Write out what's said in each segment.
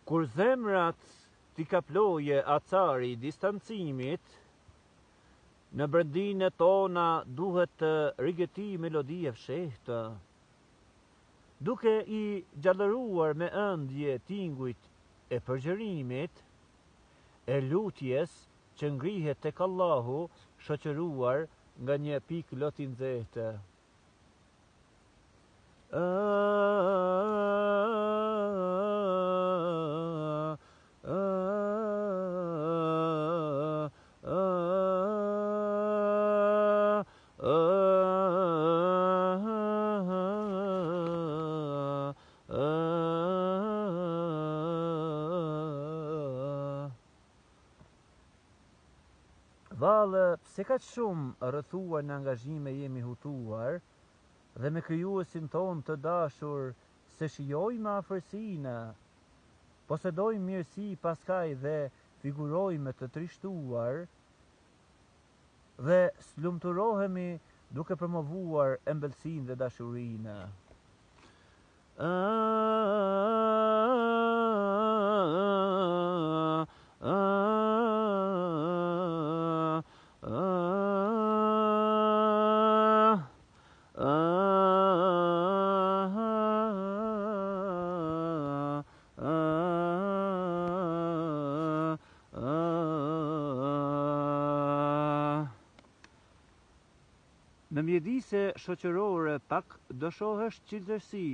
Kur zemrat t'i kaploje acari distancimit, në brendine tona duhet të rigeti melodie fshehtë, duke i gjallëruar me ëndje tingujt e përgjërimit, e lutjes që ngrihet tek Allahu, shoqëruar nga një pikë loti nxehtë. Vallë, pse kaq shumë rrethuar në angazhime jemi hutuar, dhe me krijuesin ton të dashur se shijojmë afërsinë, posedojmë mirësi paskaj dhe figurojmë të trishtuar, dhe slumturohemi duke promovuar embëlsinë dhe dashurinë. Në mjedise shoqërore pak do shohësh qiltërsi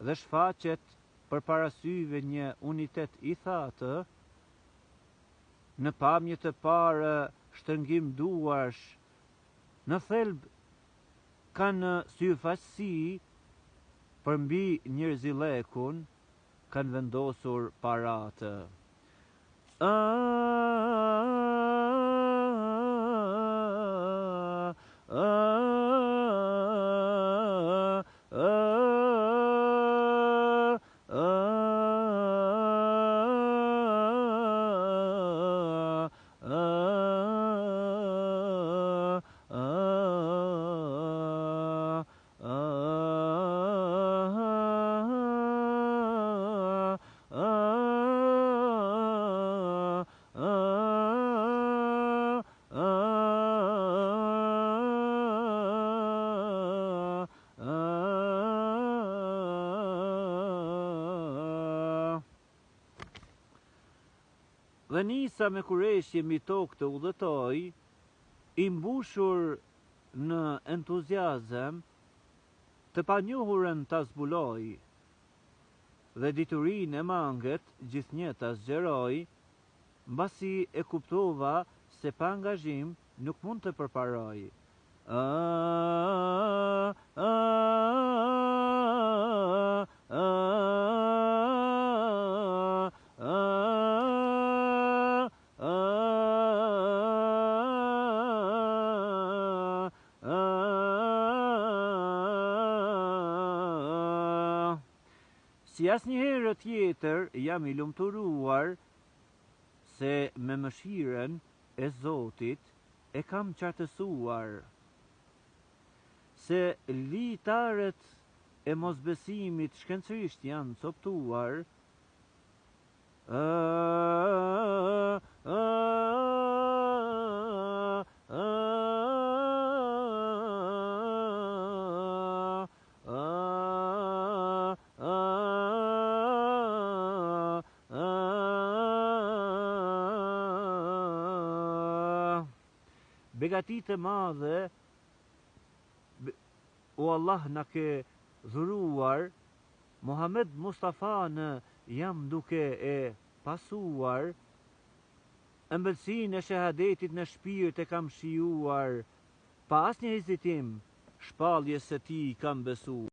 dhe shfaqet përpara syve një unitet i thatë, në pamje të parë shtërngim duarsh, në thelb kanë syfaqësi, për mbi njerëzilekun kanë vendosur paratë. Dhe nisa me kureshje mbi tokë të udhëtoj, i mbushur në entuziazëm, të panjohurën ta zbuloj, dhe diturinë e mangët gjithnjë ta zgjeroj, mbasi e kuptova se pa angazhim nuk mund të përparoj. Si asnjëherë tjetër jam i lumturuar se me mëshiren e Zotit e kam qartësuar se litarët e mosbesimit shkencërisht janë coptuar, begatit e madhe, o Allah na ke dhuruar, Muhammed Mustafa në jam duke e pasuar, ëmbëlsinë e shahadetit në shpirt e kam shijuar, pa asnjë hezitim, shpalljes së tij kam besuar.